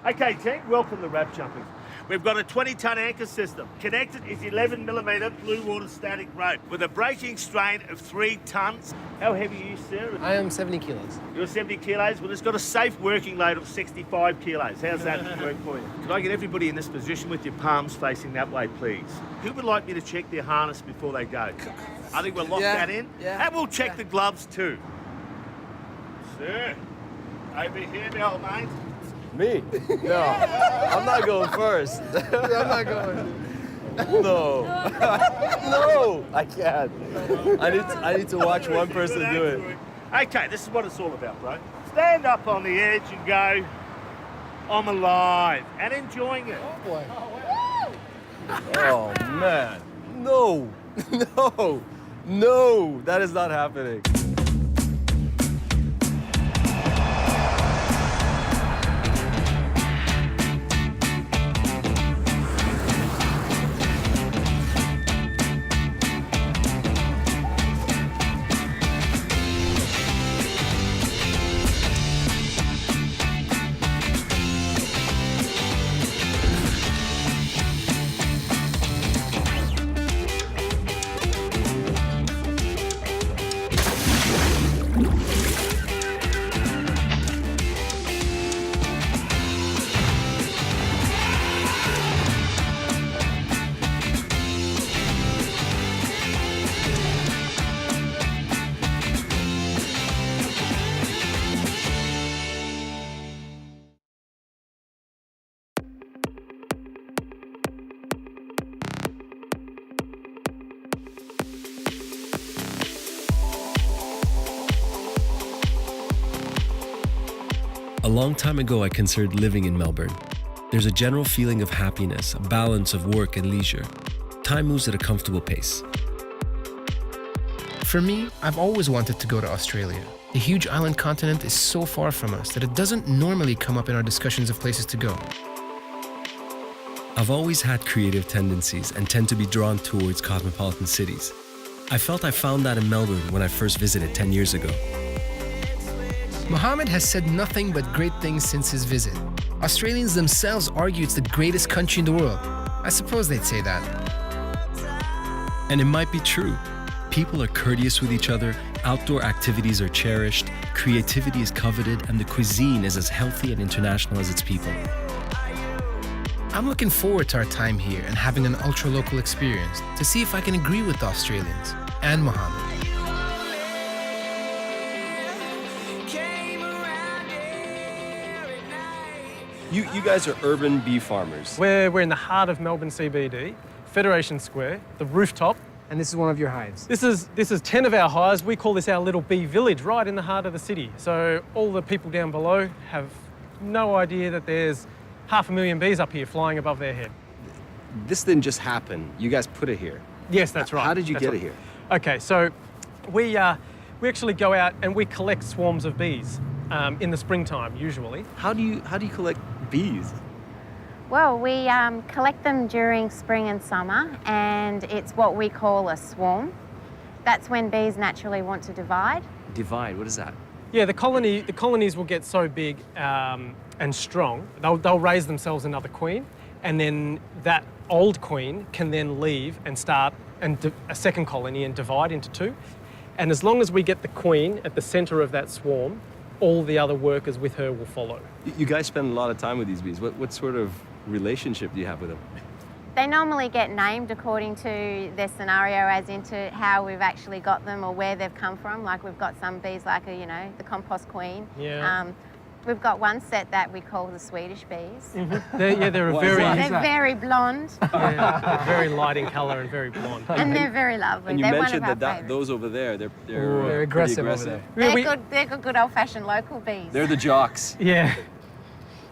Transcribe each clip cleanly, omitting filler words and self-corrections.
Okay, team, welcome to Wrap Jumping. We've got a 20-ton anchor system. Connected is 11mm blue water static rope with a breaking strain of 3 tons. How heavy are you, sir? I am 70 kilos. You're 70 kilos? Well, it's got a safe working load of 65 kilos. How's that work for you? Could I get everybody in this position with your palms facing that way, please? Who would like me to check their harness before they go? I think we'll lock that in. Yeah. And we'll check the gloves too. Sir, over here, my old mate. Me? No, I'm not going first. I'm not going. No. No, I can't. I need to watch one person do it. Okay, this is what it's all about, bro. Stand up on the edge and go, I'm alive, and enjoying it. Oh, boy. Oh, man. No. No. No, that is not happening. A long time ago, I considered living in Melbourne. There's a general feeling of happiness, a balance of work and leisure. Time moves at a comfortable pace. For me, I've always wanted to go to Australia. The huge island continent is so far from us that it doesn't normally come up in our discussions of places to go. I've always had creative tendencies and tend to be drawn towards cosmopolitan cities. I felt I found that in Melbourne when I first visited 10 years ago. Mohammed has said nothing but great things since his visit. Australians themselves argue it's the greatest country in the world. I suppose they'd say that. And it might be true. People are courteous with each other, outdoor activities are cherished, creativity is coveted, and the cuisine is as healthy and international as its people. I'm looking forward to our time here and having an ultra-local experience to see if I can agree with the Australians and Mohammed. You guys are urban bee farmers. We're in the heart of Melbourne CBD, Federation Square, the rooftop. And this is one of your hives. This is 10 of our hives. We call this our little bee village, right in the heart of the city. So all the people down below have no idea that there's 500,000 bees up here flying above their head. This didn't just happen. You guys put it here. Yes, that's right. How did you That's get right. it here? Okay, so we actually go out and we collect swarms of bees in the springtime, usually. How do you collect bees? Well, we collect them during spring and summer, and it's what we call a swarm. That's when bees naturally want to divide. Divide, what is that? Yeah, the colonies will get so big and strong, they'll raise themselves another queen, and then that old queen can then leave and start a second colony and divide into 2. And as long as we get the queen at the center of that swarm, all the other workers with her will follow. You guys spend a lot of time with these bees. What sort of relationship do you have with them? They normally get named according to their scenario, as into how we've actually got them or where they've come from. Like we've got some bees like the compost queen. Yeah. We've got one set that we call the Swedish bees. Mm-hmm. They're very blonde. they're very light in colour and very blonde. And they're very lovely. And you they're mentioned one of our that favourites. those over there, they're They're aggressive over there. They're good old-fashioned local bees. They're the jocks. Yeah.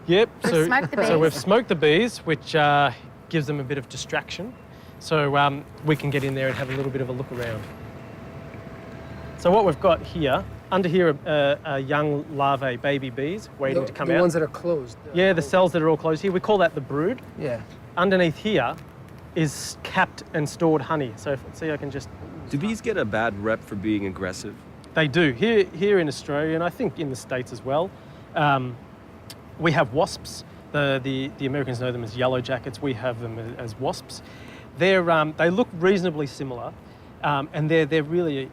Yep. We've smoked the bees. So we've smoked the bees, which gives them a bit of distraction. So we can get in there and have a little bit of a look around. So what we've got here, under here are young larvae, baby bees, waiting to come out. The ones that are closed. Yeah, the cells that are all closed here. We call that the brood. Yeah. Underneath here is capped and stored honey. So see, I can just... Do bees get a bad rep for being aggressive? They do. Here in Australia, and I think in the States as well, we have wasps The Americans know them as yellow jackets. We have them as wasps. They look reasonably similar, and they're really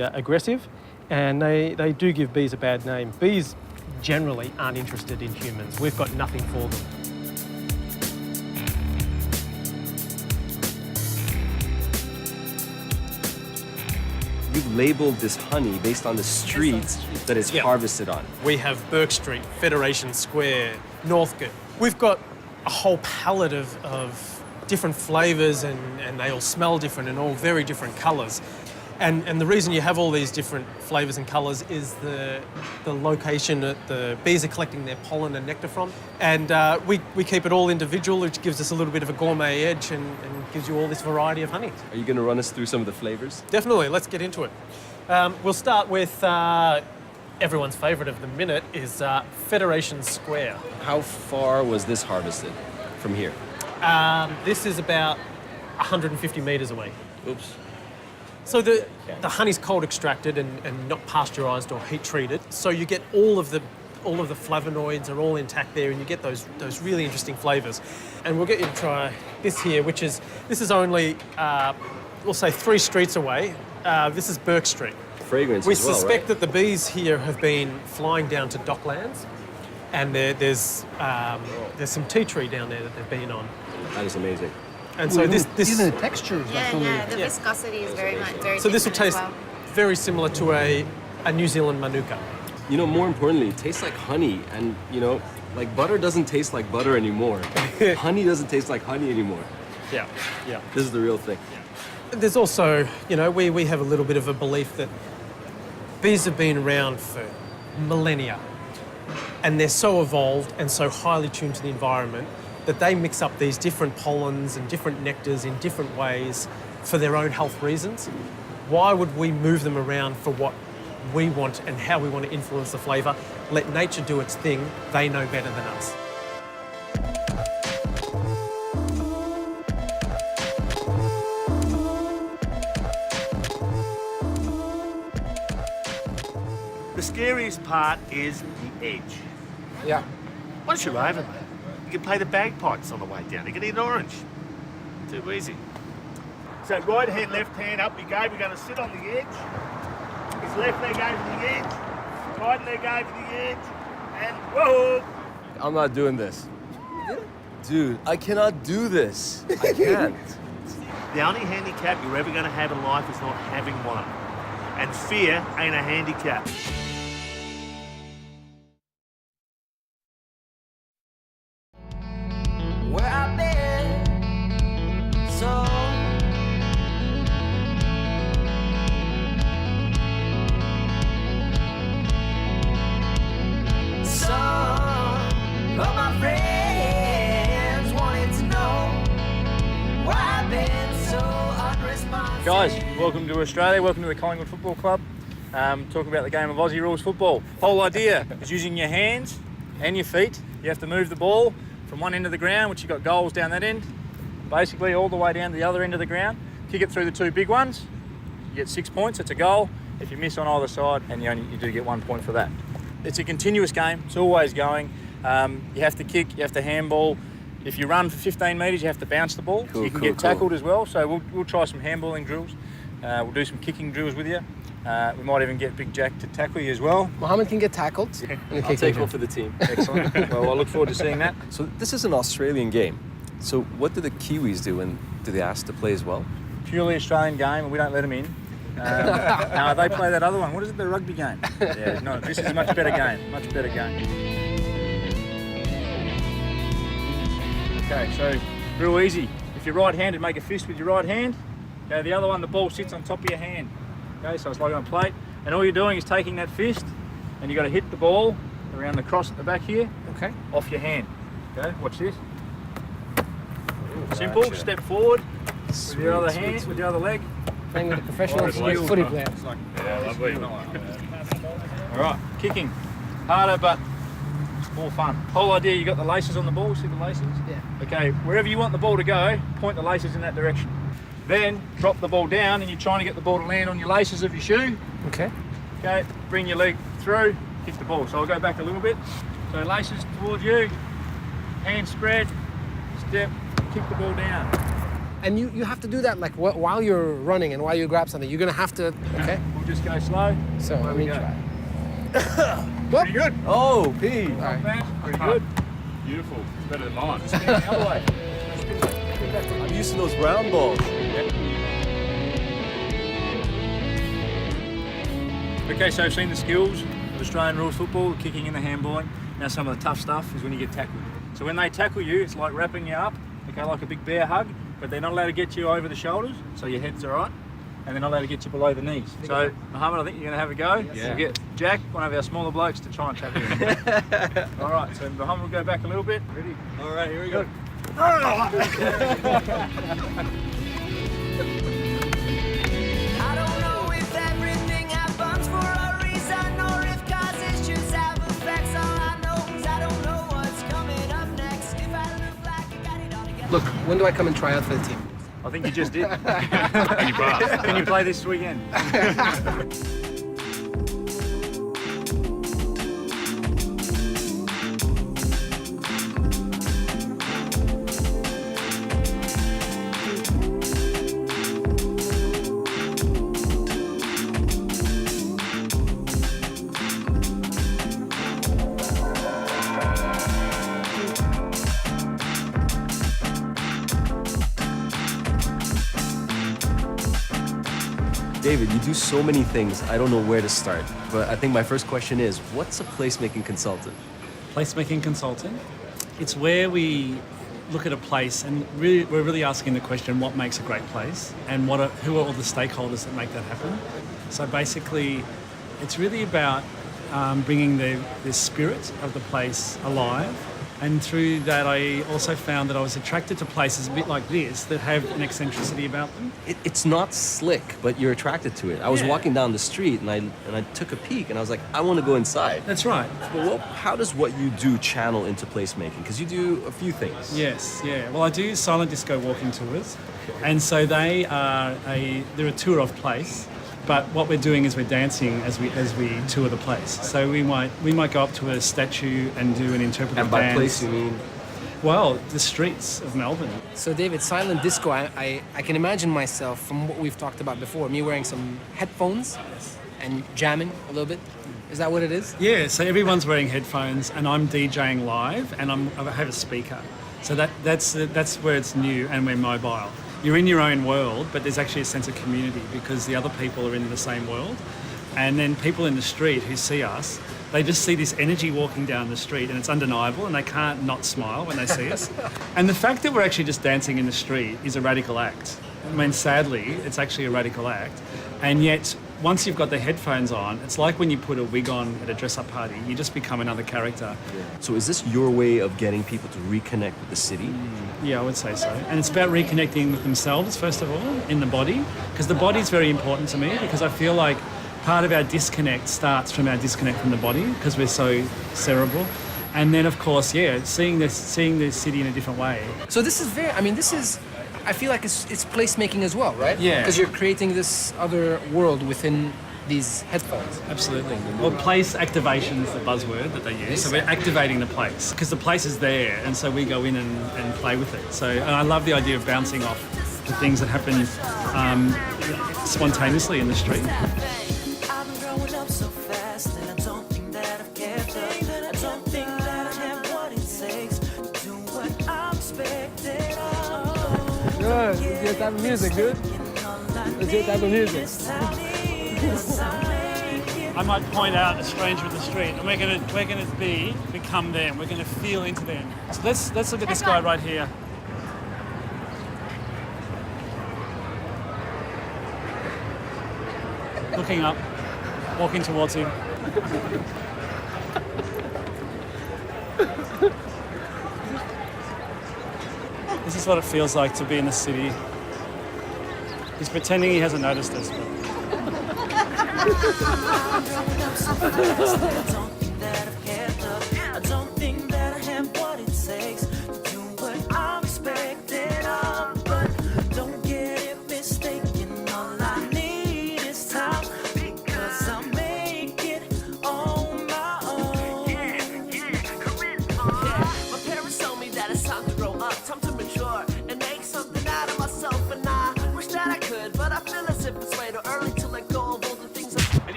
aggressive, and they do give bees a bad name. Bees generally aren't interested in humans. We've got nothing for them. You've labeled this honey based on the streets that it's harvested on. We have Burke Street, Federation Square, Northcote. We've got a whole palette of different flavours, and they all smell different and all very different colours. And the reason you have all these different flavours and colours is the location that the bees are collecting their pollen and nectar from. And we keep it all individual, which gives us a little bit of a gourmet edge and gives you all this variety of honey. Are you going to run us through some of the flavours? Definitely, let's get into it. We'll start with everyone's favourite of the minute is Federation Square. How far was this harvested from here? This is about 150 metres away. Oops. So the honey's cold extracted and not pasteurised or heat treated. So you get all of the flavonoids are all intact there, and you get those really interesting flavours. And we'll get you to try this here, this is only we'll say 3 streets away. This is Burke Street. Fragrance We as well, suspect right? that the bees here have been flying down to Docklands, and there's some tea tree down there that they've been on. That is amazing. And so this Even the texture is The viscosity is very so this will different taste as well. very similar to a New Zealand manuka. You know, more importantly, it tastes like honey, and you know, like butter doesn't taste like butter anymore. Honey doesn't taste like honey anymore. Yeah. This is the real thing. There's also, we have a little bit of a belief that bees have been around for millennia, and they're so evolved and so highly tuned to the environment that they mix up these different pollens and different nectars in different ways for their own health reasons. Why would we move them around for what we want and how we want to influence the flavour? Let nature do its thing. They know better than us. The scariest part is the edge. Yeah. Once you're over, mate, you can play the bagpipes on the way down. You can eat an orange. Too easy. So right hand, left hand, up we go. We're going to sit on the edge. His left leg over the edge. Right leg over the edge. And whoa! I'm not doing this. Dude, I cannot do this. I can't. The only handicap you're ever going to have in life is not having one. And fear ain't a handicap. Where I've been so some of my friends wanted to know why I've been so unresponsive. Guys, welcome to Australia, welcome to the Collingwood Football Club. Talking about the game of Aussie Rules football. Whole idea is using your hands and your feet. You have to move the ball from one end of the ground, which you've got goals down that end, basically all the way down to the other end of the ground. Kick it through the 2 big ones, you get 6 points, it's a goal. If you miss on either side, and you do get 1 point for that. It's a continuous game, it's always going. You have to kick, you have to handball. If you run for 15 metres, you have to bounce the ball. Cool, you can cool, get tackled as well, so we'll try some handballing drills. We'll do some kicking drills with you. We might even get Big Jack to tackle you as well. Mohammed can get tackled. I'll take one for the team. Excellent. Well, I look forward to seeing that. So this is an Australian game. So what do the Kiwis do, and do they ask to play as well? Purely Australian game, and we don't let them in. No, they play that other one. What is it, the rugby game? Yeah, no, this is a much better game, much better game. Okay, so real easy. If you're right-handed, make a fist with your right hand. Okay, the other one, the ball sits on top of your hand. Okay, so it's like on a plate, and all you're doing is taking that fist, and you've got to hit the ball around the cross at the back here, Okay. off your hand. Okay, watch this. Simple, step forward with your other hand, with your other leg. Playing with a professional footy player. All right, kicking. Harder, but more fun. Whole idea, you got the laces on the ball, see the laces? Yeah. Okay, wherever you want the ball to go, point the laces in that direction. Then drop the ball down, and you're trying to get the ball to land on your laces of your shoe. Okay. Okay, bring your leg through, kick the ball. So I'll go back a little bit. So laces towards you, hand spread, step, kick the ball down. And you have to do that like while you're running and while you grab something. You're gonna have to. Okay. We'll just go slow. So Away let we me go. try. Pretty good. Oh, P. Not bad. Pretty good. Beautiful. It's better than mine. Spin the other way. I'm used to those round balls. Okay, so I've seen the skills of Australian rules football, the kicking and the handballing. Now some of the tough stuff is when you get tackled. So when they tackle you, it's like wrapping you up, okay, like a big bear hug, but they're not allowed to get you over the shoulders, so your head's all right, and they're not allowed to get you below the knees. So, Mohammed, I think you're going to have a go. Yeah. We'll get Jack, one of our smaller blokes, to try and tackle you. All right, so Mohammed will go back a little bit. Ready? All right, here we go. I don't know if everything happens for a reason or if cause issues have effects. All I know is I don't know what's coming up next. If I look like I got it all together. Look, when do I come and try out for the team? I think you just did. Can you play this weekend? David, you do so many things, I don't know where to start. But I think my first question is, what's a placemaking consultant? Placemaking consultant. It's where we look at a place and we're really asking the question, what makes a great place and who are all the stakeholders that make that happen? So basically, it's really about bringing the spirit of the place alive. And through that, I also found that I was attracted to places a bit like this that have an eccentricity about them. It's not slick, but you're attracted to it. I was Yeah. walking down the street and I took a peek and I was like, I want to go inside. That's right. But how does what you do channel into placemaking? Because you do a few things. Yes, yeah. Well, I do silent disco walking tours, and so they're a tour of place. But what we're doing is we're dancing as we tour the place. So we might go up to a statue and do an interpretive And by dance. place, you mean? Well, the streets of Melbourne. So David, silent disco, I can imagine myself from what we've talked about before, me wearing some headphones and jamming a little bit. Is that what it is? Yeah. So everyone's wearing headphones, and I'm DJing live, and I have a speaker. So that's where it's new, and we're mobile. You're in your own world, but there's actually a sense of community because the other people are in the same world. And then people in the street who see us, they just see this energy walking down the street and it's undeniable and they can't not smile when they see us. And the fact that we're actually just dancing in the street is a radical act. I mean, sadly, it's actually a radical act. And yet, once you've got the headphones on, it's like when you put a wig on at a dress-up party, you just become another character. So is this your way of getting people to reconnect with the city? Yeah, I would say so. And it's about reconnecting with themselves, first of all, in the body, because the body is very important to me because I feel like part of our disconnect starts from our disconnect from the body because we're so cerebral. And then, of course, yeah, seeing the city in a different way. So this is I feel like it's placemaking as well, right? Yeah. Because you're creating this other world within these headphones. Absolutely. Well, place activation is the buzzword that they use. So we're activating the place because the place is there, and so we go in and play with it. So and I love the idea of bouncing off the things that happen spontaneously in the street. I've been growing up so fast and I don't think that I've kept up. I don't think that I have what it takes to do what I'm expected of. Good. It's your type of music, dude. It's your type of music. I might point out a stranger in the street, and we're gonna become them. We're gonna feel into them. So let's look at this guy right here. Looking up, walking towards him. This is what it feels like to be in the city. He's pretending he hasn't noticed us, but I don't think that I have what it takes to do what I'm expected of. But don't get it mistaken, all I need is time because I'll make it on my own. My parents told me that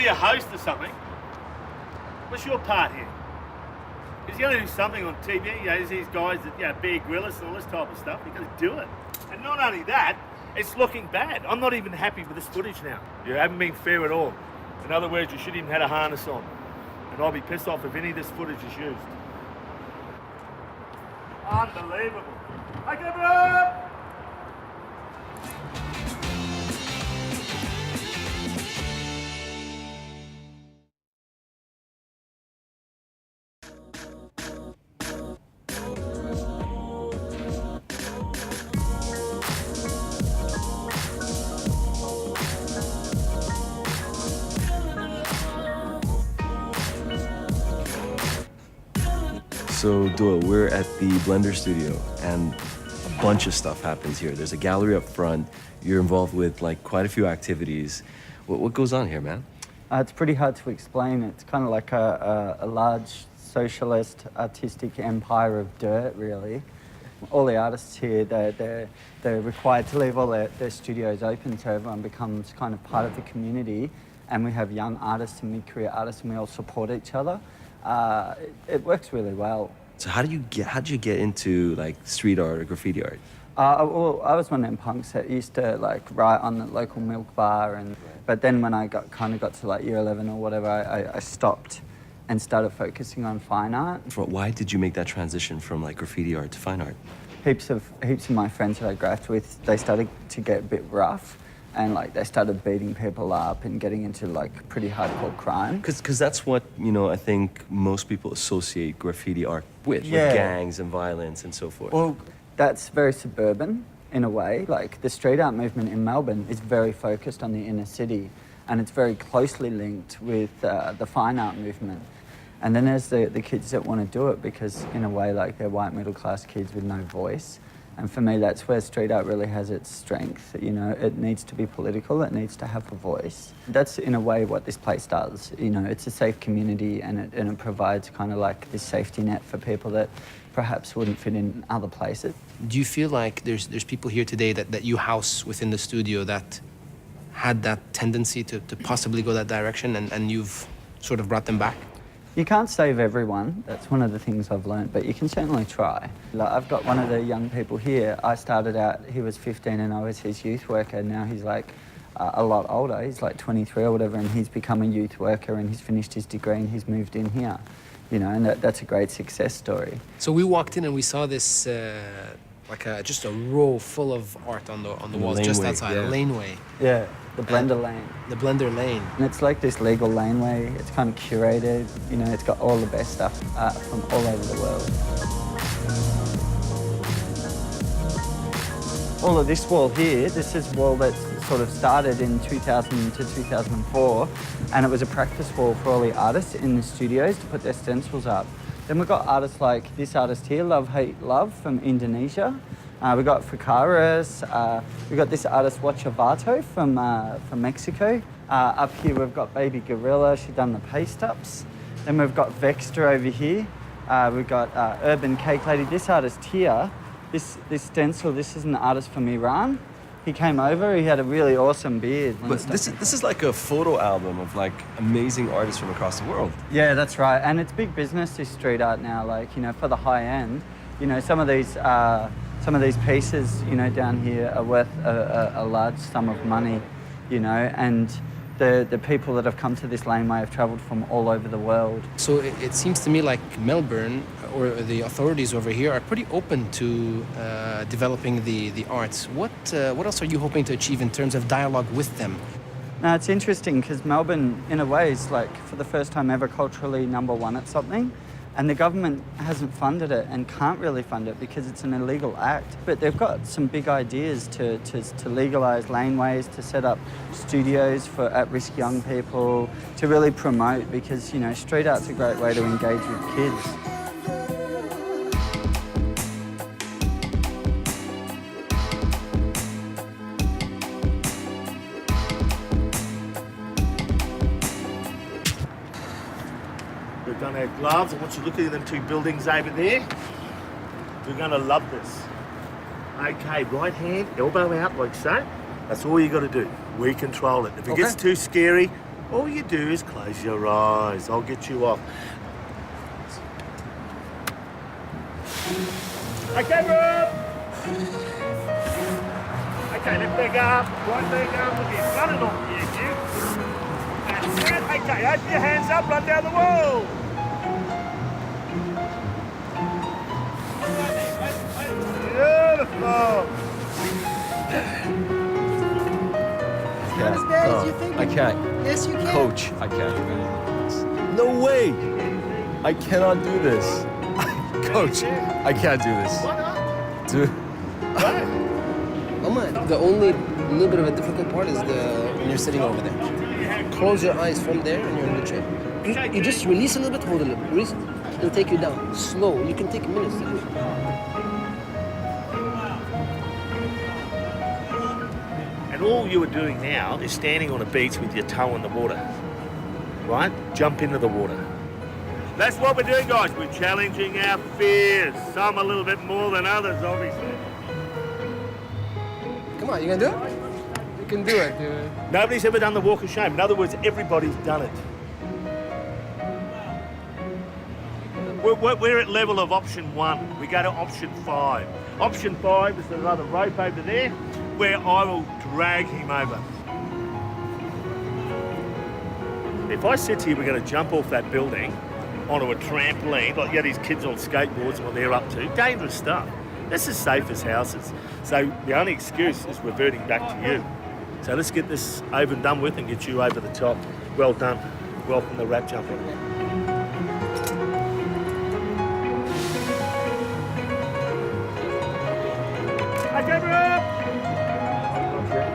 be a host or something. What's your part here? He's going to do something on TV. You know, there's these guys that, you know, Bear Grylls and all this type of stuff. You've got to do it. And not only that, it's looking bad. I'm not even happy with this footage now. You haven't been fair at all. In other words, you should even had a harness on. And I'll be pissed off if any of this footage is used. Unbelievable. Okay, bro! So, Dua, we're at the Blender studio, and a bunch of stuff happens here. There's a gallery up front. You're involved with like quite a few activities. What goes on here, man? It's pretty hard to explain. It's kind of like a large socialist artistic empire of dirt, really. All the artists here, they're required to leave all their studios open so everyone becomes kind of part of the community. And we have young artists and mid-career artists, and we all support each other. It works really well. So how did you get into like street art or graffiti art? Well, I was one of them punks that used to like write on the local milk bar, but then when I got to like year 11 or whatever, I stopped and started focusing on fine art. Why did you make that transition from like graffiti art to fine art? Heaps of my friends that I graphed with, they started to get a bit rough. And like they started beating people up and getting into like pretty hardcore crime. Because that's what, you know, I think most people associate graffiti art with gangs and violence and so forth. Well, that's very suburban in a way. Like the street art movement in Melbourne is very focused on the inner city, and it's very closely linked with the fine art movement. And then there's the kids that want to do it because in a way like they're white middle class kids with no voice. And for me, that's where street art really has its strength. You know, it needs to be political, it needs to have a voice. That's, in a way, what this place does. You know, it's a safe community and it provides kind of like this safety net for people that perhaps wouldn't fit in other places. Do you feel like there's people here today that you house within the studio that had that tendency to possibly go that direction and you've sort of brought them back? You can't save everyone, that's one of the things I've learned, but you can certainly try. Like, I've got one of the young people here. I started out, he was 15 and I was his youth worker. Now he's like a lot older, he's like 23 or whatever, and he's become a youth worker and he's finished his degree and he's moved in here. You know, and that's a great success story. So we walked in and we saw this, just a row full of art on the walls just outside, a laneway. Yeah. The Blender Lane. The Blender Lane. And it's like this legal laneway. It's kind of curated. You know, it's got all the best stuff from all over the world. All of this wall here, this is a wall that's sort of started in 2000 to 2004, and it was a practice wall for all the artists in the studios to put their stencils up. Then we've got artists like this artist here, Love Hate Love from Indonesia. We've got Ficaras, we've got this artist Watchavato from Mexico. Up here we've got Baby Gorilla, she's done the paste ups. Then we've got Vexter over here. We've got Urban Cake Lady. This artist here, this stencil, this is an artist from Iran. He came over, he had a really awesome beard. But this is like a photo album of like amazing artists from across the world. Yeah, that's right. And it's big business, this street art now, like, you know, for the high end. You know, some of these pieces, you know, down here are worth a large sum of money, you know, and the people that have come to this laneway have travelled from all over the world. So it seems to me like Melbourne or the authorities over here are pretty open to developing the arts. What else are you hoping to achieve in terms of dialogue with them? Now, it's interesting because Melbourne, in a way, is like, for the first time ever, culturally #1 at something. And the government hasn't funded it and can't really fund it because it's an illegal act. But they've got some big ideas to legalise laneways, to set up studios for at-risk young people, to really promote, because, you know, street art's a great way to engage with kids. We've done our gloves. I want you to look at them two buildings over there. We're going to love this. Okay, right hand, elbow out like so. That's all you got to do. We control it. If it gets too scary, All you do is close your eyes. I'll get you off. Okay, Rob. Okay, left leg up, right leg up. Look here, run it off here, you. That's it. Okay, open your hands up, run down the wall. Beautiful. Not as bad as you think. I can't. Yes, you can. Coach, I can't. No way. I cannot do this. Coach, I can't do this. Why not? Dude. Mama, the only little bit of a difficult part is when you're sitting over there. Close your eyes from there and you're in the chair. You just release a little bit, hold a little bit. Release, it'll take you down. Slow. You can take minutes to do it. And all you are doing now is standing on a beach with your toe in the water. Right? Jump into the water. That's what we're doing, guys. We're challenging our fears. Some a little bit more than others, obviously. Come on, you gonna do it? You can do it, dude. Nobody's ever done the walk of shame. In other words, everybody's done it. We're at level of option 1. We go to option 5. Option 5 is another rope over there where I will drag him over. If I said to you we're going to jump off that building onto a trampoline, like these kids on skateboards and what they're up to, dangerous stuff. This is safe as houses. So the only excuse is reverting back to you. So let's get this over and done with and get you over the top. Well done. Welcome the rat jumper. Okay, bro.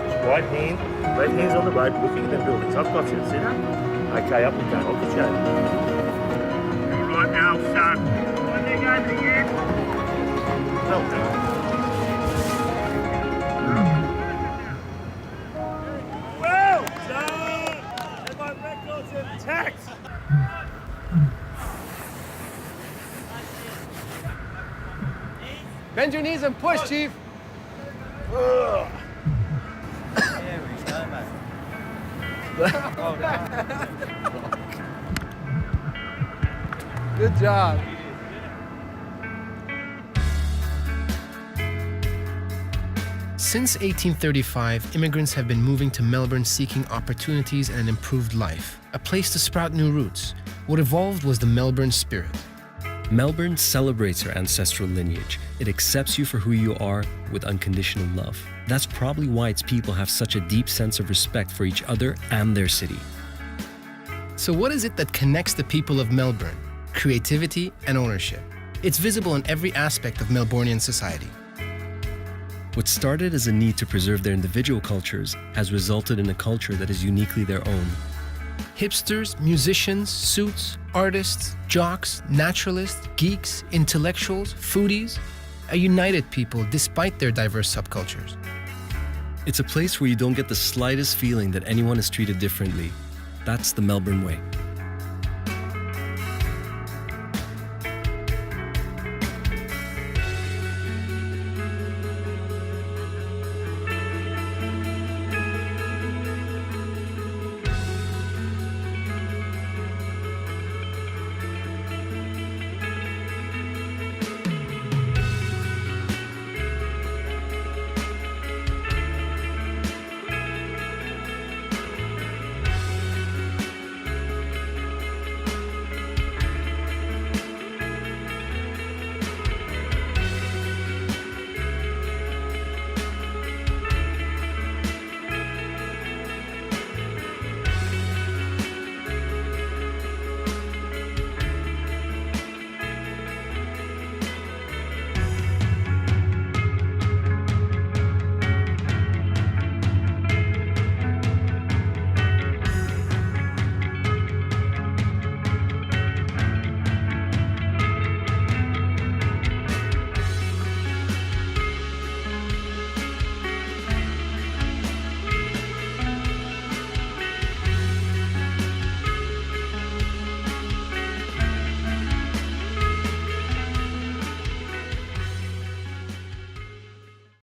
Just right hand, both hands on the rope, looking at the buildings. I've got you. Sit up. Okay, up we go. I'll get you over. All right now, son. One leg over again. Well done. Well done! And my record's intact! Bend your knees and push, Chief. Ugh. There we go, mate. Well done. Good job. Since 1835, immigrants have been moving to Melbourne seeking opportunities and an improved life, a place to sprout new roots. What evolved was the Melbourne spirit. Melbourne celebrates your ancestral lineage. It accepts you for who you are with unconditional love. That's probably why its people have such a deep sense of respect for each other and their city. So what is it that connects the people of Melbourne? Creativity and ownership. It's visible in every aspect of Melbourneian society. What started as a need to preserve their individual cultures has resulted in a culture that is uniquely their own. Hipsters, musicians, suits, artists, jocks, naturalists, geeks, intellectuals, foodies, a united people despite their diverse subcultures. It's a place where you don't get the slightest feeling that anyone is treated differently. That's the Melbourne way.